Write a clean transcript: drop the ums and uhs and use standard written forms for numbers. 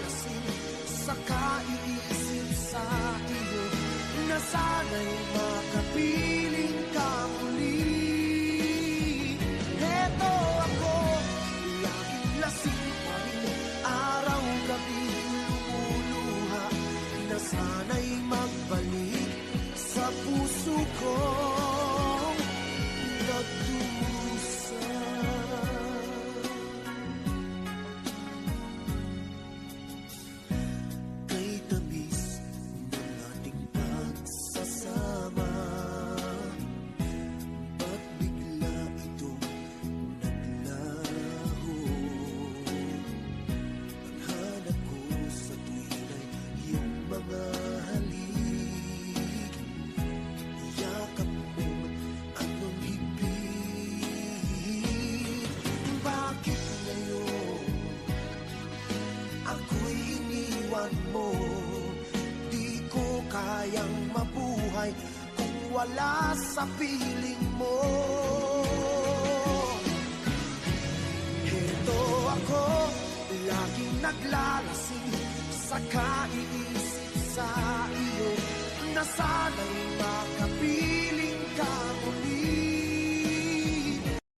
naglalasing sa kaiisip sa iyo, na sana'y makapiling ka muli. Heto ako, laging lasing pa rin, araw-gabi lumuluha, na sana'y magbalik sa puso kong nagdusa. Kay tamis ng ating pagsasama, ba't bigla itong naglaho? Ang hanap ko sa tuwin ay iyong mga halik, yakap mo anong higpit. Bakit ngayon ako'y iniwan mo? Di ko kayang mabuhay kung wala sa piling mo. Heto ako, laging naglalasing sa kaiisip sa iyo, na sana'y